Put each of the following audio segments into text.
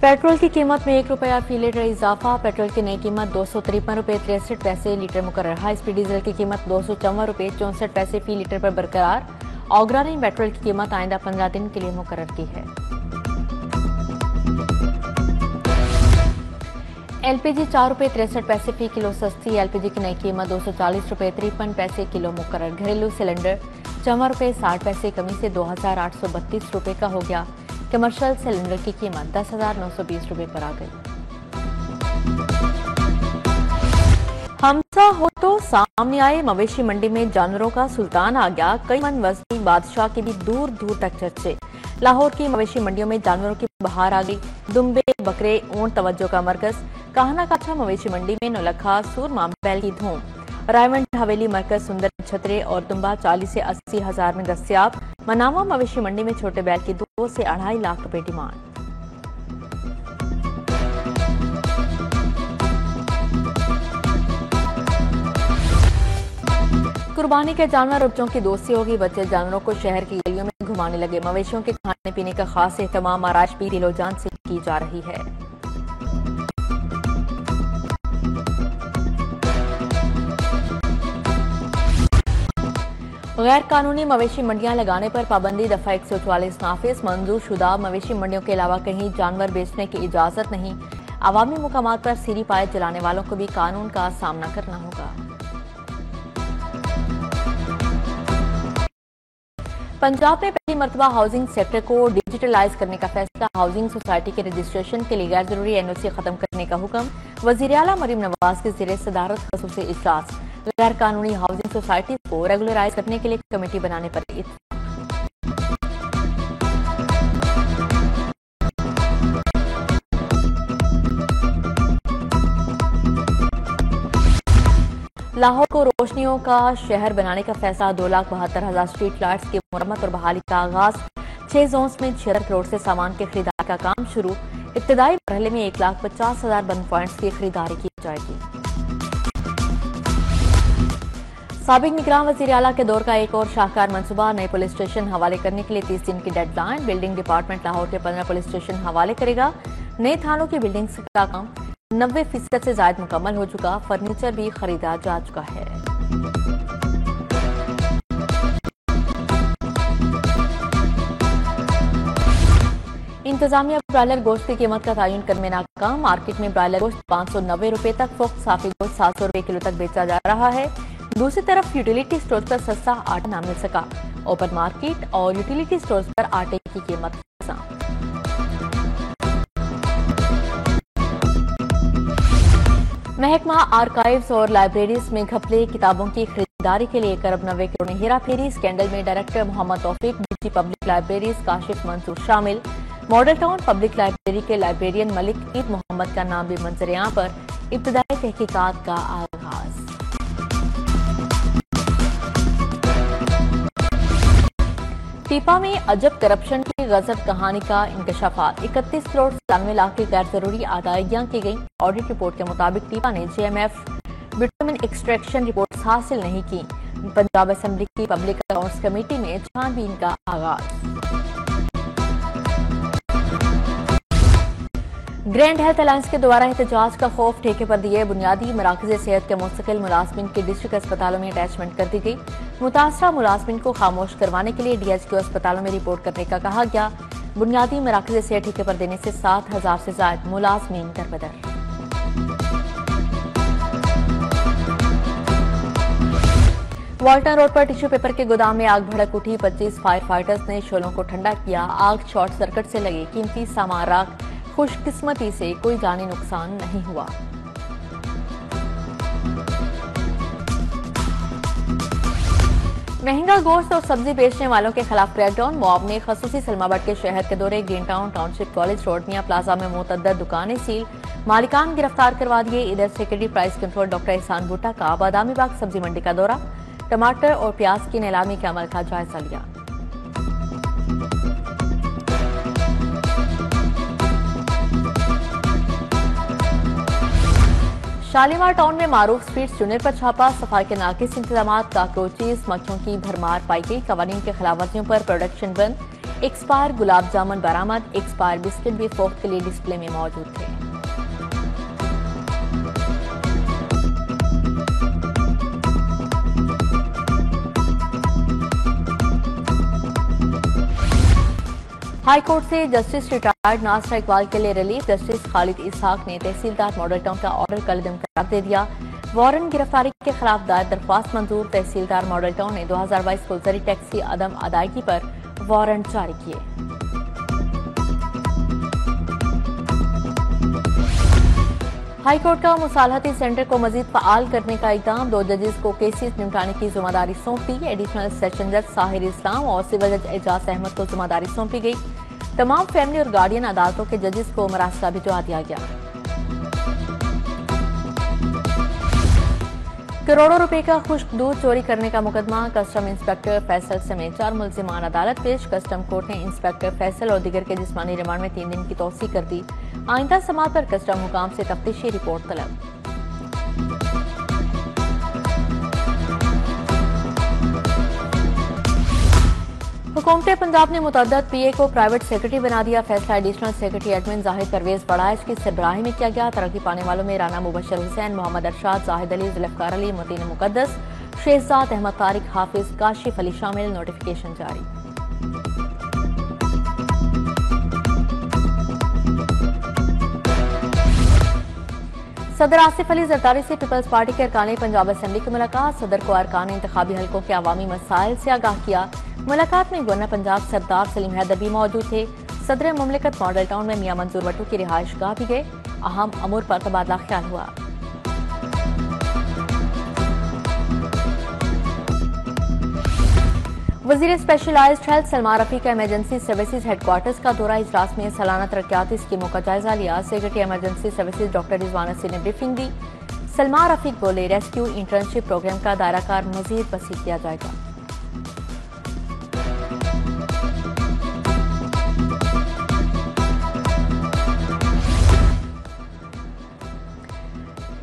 Petrol की कीमत में 1 रुपया फी लीटर इजाफा। पेट्रोल की नई कीमत 253 रुपये 63 पैसे लीटर मुकर्रर। हाई स्पीड डीजल की कीमत 254 रुपये 64 पैसे फी लीटर पर बरकरार। ओगरा ने पेट्रोल की कीमत आइंदा 15 दिन के लिए मुकर्रर की है। एलपीजी 4 रुपये 63 पैसे फी किलो सस्ती। एलपीजी की नई कीमत 240 रुपये 53 पैसे किलो मुकर्रर। घरेलू सिलेंडर 54 रुपये 60 पैसे कमी से 2832 रुपये का हो गया। कमर्शियल सिलेंडर की कीमत 10,920 रुपये पर आ गई। हमसा हो तो सामने आए, मवेशी मंडी में जानवरों का सुल्तान आ गया। कई मन वजनी बादशाह के भी दूर दूर तक चर्चे। लाहौर की मवेशी मंडियों में जानवरों की बहार आ गई। दुम्बे, बकरे, ऊंट तवज्जो का मरकज। काहना काठा मवेशी मंडी में नौलखा, सूरमा, बैल की धूम। रायमंड हवेली मरकज सुंदर छतरे और दुम्बा 40 से 80 हजार में दस्तियाब। मनामा मवेशी मंडी में छोटे बैल की 2 से 2.5 लाख रुपए डिमांड। कुर्बानी के जानवर बच्चों की दोस्ती होगी। बच्चे जानवरों को शहर की गलियों में घुमाने लगे। मवेशियों के खाने पीने का खास एहतमाम आराइश भी दिलो जान से की जा रही है। गैर कानूनी मवेशी मंडियां लगाने पर पाबंदी दफा 144 नाफिज। मंजूर शुदा मवेशी मंडियों के अलावा कहीं जानवर बेचने की इजाजत नहीं। अवामी मुकामात पर सीरी पाए जलाने वालों को भी कानून का सामना करना होगा। पंजाब में पहली मरतबा हाउसिंग सेक्टर को डिजिटलाइज करने का फैसला। हाउसिंग सोसाइटी के रजिस्ट्रेशन के लिए गैर जरूरी एनओसी खत्म करने का हुक्म। वजीर आला मरीम नवाज के ज़ेरे सदारत खसूसी इजलास। गैर कानूनी हाउसिंग सोसाइटी को रेगुलराइज करने के लिए कमेटी बनाने पर इत्तेफाक। लाहौर को रोशनियों का शहर बनाने का फैसला। 2,72,000 स्ट्रीट लाइट्स की मुरम्मत और बहाली का आगाज। 6 जोन्स में 76 करोड़ से सामान के खरीदारी का काम शुरू। इब्तदाई मरहले में 1,50,000 बंद पॉइंट्स की खरीदारी की जाएगी। साबिक निगरान वजीर आला के दौर का एक और शाहकार मंसूबा। नए पुलिस स्टेशन हवाले करने के लिए 30 दिन की डेडलाइन। बिल्डिंग डिपार्टमेंट लाहौर के 15 पुलिस स्टेशन हवाले करेगा। नए थानों की बिल्डिंग का काम 90% से ज्यादा मुकम्मल हो चुका। फर्नीचर भी खरीदा जा चुका है। इंतजामिया ब्रायलर गोश्त की कीमत का तयन करने में नाकाम। मार्केट में ब्रायलर गोश्त 590 रुपए तक, फोक साफी गोश्त 700 रुपए किलो तक बेचा जा रहा है। दूसरी तरफ यूटिलिटी स्टोर पर सस्ता आटा न मिल सका। ओपन मार्केट और यूटिलिटी स्टोर पर आटे की कीमत महकमा आर्काइव्स और लाइब्रेरीज में घपले। किताबों की खरीदारी के लिए 1 अरब 90 करोड़ में हेरा फेरी। स्कैंडल में director Mohammad Taufiq, DG public libraries Kashif Mansoor शामिल। मॉडल टाउन पब्लिक लाइब्रेरी के लाइब्रेरियन मलिक ईद मोहम्मद का नाम भी मंजर-ए-आम पर। इब्तदाई तहकीकात का आगाज। पीपा में अजब करप्शन की गजब कहानी का इंकशाफात। 31 करोड़ 97 लाख की गैर जरूरी अदायगियां की गई। ऑडिट रिपोर्ट के मुताबिक पीपा ने जेएमएफ विटामिन एक्सट्रैक्शन रिपोर्ट हासिल नहीं की। पंजाब असेंबली की पब्लिक अकाउंट्स कमेटी में छानबीन का आगाज। ग्रैंड हेल्थ अलायंस के दोबारा एहतजाज का खौफ। ठेके पर दिए बुनियादी मराकज़ सेहत के मुस्तकिल मुलाजमिन की डिस्ट्रिक्ट अस्पतालों में अटैचमेंट कर दी गई। मुतासरा मुलाजमिन को खामोश करवाने के लिए डीएचक्यू अस्पतालों में रिपोर्ट करने का कहा गया। बुनियादी मराकज़ सेहत ठेके पर देने से 7,000 से ज्यादा मुलाजमिन दरबदर। वाल्टन रोड पर टिश्यू पेपर के गोदाम में आग भड़क उठी। 25 फायर फाइटर्स ने शोलों को ठंडा किया। आग शॉर्ट सर्किट से लगी। कीमती सामान राख। खुशकिस्मती से कोई जानी नुकसान नहीं हुआ। महंगा गोश्त और सब्जी बेचने वालों के खिलाफ क्रैकडाउन। मॉब ने खसूसी सलमाबाद के शहर के दौरे। Green town township college road Mian plaza में मुतअद्दिद दुकानें सील। मालिकान गिरफ्तार करवा दिए। इधर सेक्रेटरी प्राइस कंट्रोल डॉक्टर एहसान भुट्टा का बादामी बाग सब्जी मंडी का दौरा। टमाटर और प्याज की नीलामी के अमल का जायजा लिया। शालीमार टाउन में मारूफ स्वीट्स यूनिट पर छापा। सफाई के नाकिस इंतजाम, काकरोचीज, मच्छरों की भरमार पाई गई। कवानीन के खिलाफ वर्जियों पर प्रोडक्शन बंद। एक्सपायर गुलाब जामुन बरामद। एक्सपायर बिस्किट भी फरोख्त के लिए डिस्प्ले में मौजूद थे। हाई कोर्ट से जस्टिस रिटायर्ड नासरा इकबाल के लिए रिलीफ। जस्टिस खालिद इसहाक ने तहसीलदार मॉडल टाउन का ऑर्डर कलदम करार दे दिया। वारंट गिरफ्तारी के खिलाफ दायर दरख्वास्त मंजूर। तहसीलदार मॉडल टाउन ने 2022 को जरी टैक्स की अदम अदायगी पर वारंट जारी किए। हाई कोर्ट का मुसालहती सेंटर को मजीद फाल करने का इक़दाम। 2 जजेस को केसेस निपटाने की जिम्मेदारी सौंपी। एडिशनल सेशन जज साहिर इस्लाम और सिविल जज एजाज अहमद को जिम्मेदारी सौंपी गई। तमाम फैमिली और गार्डियन अदालतों के जजेस को मरासला भिजवा दिया गया। करोड़ों रुपए का खुश्क दूध चोरी करने का मुकदमा। कस्टम इंस्पेक्टर फैसल समेत 4 मुल्जिमान अदालत पेश। कस्टम कोर्ट ने इंस्पेक्टर फैसल और दीगर के जिस्मानी रिमांड में 3 दिन की तौसीक कर दी। आइंदा समात पर कस्टम हुकाम से तफ्तीशी रिपोर्ट तलब। हुकूमत पंजाब ने मुतअद्दिद पीए को प्राइवेट सेक्रेटरी बना दिया। फैसला additional secretary admin Zahid Pervez बड़ाइश की सरबराही में किया गया। तरक्की पाने वालों में राना मुबशर हुसैन, मोहम्मद अरशाद, जाहिद अली, जुल्फकार अली, मुतीन मुकद्दस, शहजाद अहमद तारिक, हाफिज, काशिफ अली शामिल। नोटिफिकेशन जारी। सदर आसिफ अली जरदारी से पीपल्स पार्टी के अरकान पंजाब असेंबली की मुलाकात। सदर को अरकान इंतखाबी हलकों के अवामी मसाइल से आगाह किया। मुलाकात में गवर्नर पंजाब सरदार सलीम हैदर भी मौजूद थे। सदर मुमलिकत मॉडल टाउन में मियां मंजूर भट्टू की रिहाइश गाह भी गए। अहम अमूर पर तबादला ख्याल हुआ। वजीर स्पेशलाइज्ड हेल्थ सलमान रफी का इमरजेंसी सर्विसेज हेडक्वार्टर्स का दौरा। इजलास में सालाना तरक्याती स्कीमों का जायजा लिया। Secretary emergency services doctor Rizwan Naseer ने ब्रीफिंग दी। सलमान रफी बोले, रेस्क्यू इंटर्नशिप प्रोग्राम का दायराकार मजीद वसी किया जाएगा।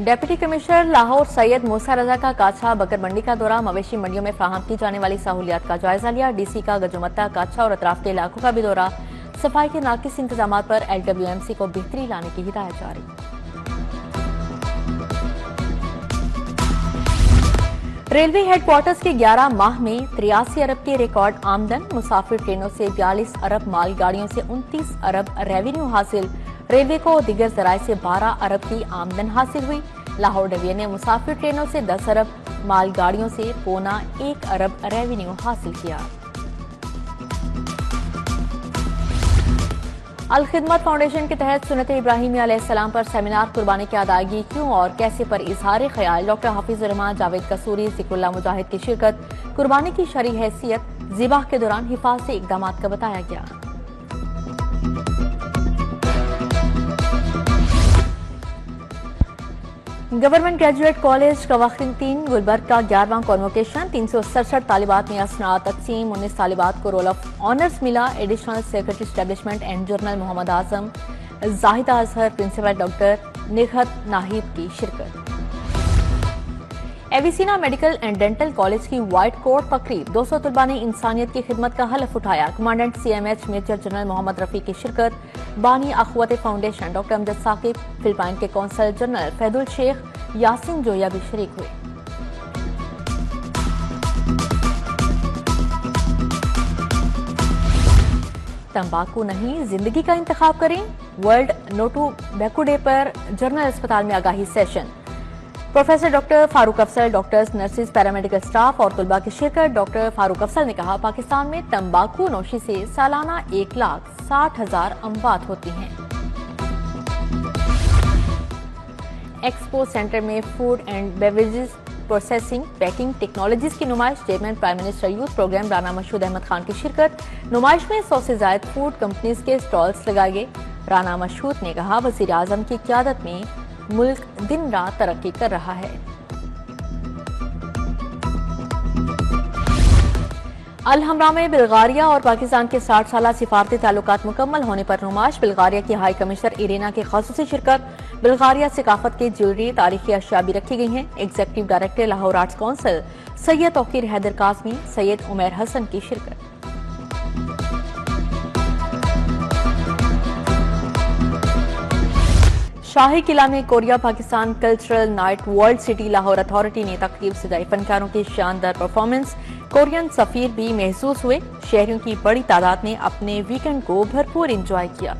डेप्यूटी कमिश्नर लाहौर सैयद मूसा रजा का काछा बकर मंडी का दौरा। मवेशी मंडियों में फराहम की जाने वाली सहूलियात का जायजा लिया। डीसी का गजुमत्ता, काछा और अतराफ के इलाकों का भी दौरा। सफाई के नाकिस इंतजाम पर LWMC को बेहतरी लाने की हिदायत जारी। रेलवे हेडक्वार्टर्स के 11 माह में 83 अरब के रिकॉर्ड आमदन। मुसाफिर ट्रेनों से 42 अरब, मालगाड़ियों से 29 अरब रेवेन्यू हासिल। रेलवे को दिगर जराये से 12 अरब की आमदन हासिल हुई। लाहौर डिवीजन ने मुसाफिर ट्रेनों से 10 अरब, मालगाड़ियों से 1.25 अरब रेवेन्यू हासिल किया। अल खिदमत फाउंडेशन के तहत सुन्नत इब्राहिमी अलैहिस्सलाम पर सेमिनार कुर्बानी की अदायगी क्यों और कैसे पर इजहार ख्याल। डॉक्टर हाफिज रहमान, जावेद कसूरी, जिक्रुल्लाह मुजाहिद की शिरकत। कुर्बानी की शरई हैसियत ज़िबाह के दौरान हिफाजती इकदाम का बताया गया। गवर्नमेंट ग्रेजुएट कॉलेज कवाखतीन गुलबर्ग का 11वां कॉन्वोकेशन। 367 तालिबात में असनाद तकसीम। 19 तालिबात को रोल ऑफ ऑनर्स मिला। Additional secretary establishment and general Mohammad Azam, Zahida Azhar, principal doctor Nighat Nahib की शिरकत। Avicenna medical and dental college की व्हाइट कोट तकरीब। 200 तलबा ने इंसानियत की खिदमत का हलफ उठाया। Commandant CMH major general Mohammad Rafi की शिरकत। बानी Akhuwat foundation doctor Amjad Saqib, Philippine के कौंसल जनरल फैदुल शेख, यासिन जोया भी शरीक हुए। तंबाकू नहीं, जिंदगी का इंतखाब करें। वर्ल्ड नो टोबैको डे पर जनरल अस्पताल में आगाही session. Professor doctor Farooq Afzal, doctors, nurses, paramedical staff और तलबा की शिरकत। डॉक्टर फारूक अफसल ने कहा, पाकिस्तान में तंबाकू नोशी से सालाना 1,60,000 अमवात होती हैं। एक्सपो सेंटर में food and beverages processing packing technologies की नुमाइश। Chairman prime minister youth programme Rana Mashhood Ahmad Khan की शिरकत। नुमाइश में 100 से ज्यादा फूड कंपनीज के स्टॉल्स लगाए गए। राना मशहूद ने कहा, वजीर आजम की क़यादत में मुल्क दिन रात तरक्की कर रहा है। अल हमरा में बुल्गारिया और पाकिस्तान के 60 साला सिफारती ताल्लुकात मुकम्मल होने पर नुमाइश। बुल्गारिया की हाई कमिश्नर इरेना की खासूसी शिरकत। बुल्गारिया सकाफत की ज्वेलरी, तारीखी अशिया भी रखी गई हैं। Executive director Lahore arts council Syed Tauqeer Haider Kazmi, Syed Umair Hasan की शिरकत। शाही किला में Korea Pakistan cultural night world city Lahore authority ने तकरीब सजाई। फनकारों की शानदार परफॉर्मेंस, कोरियन सफीर भी महसूस हुए। शहरियों की बड़ी तादाद ने अपने वीकेंड को भरपूर एंजॉय किया।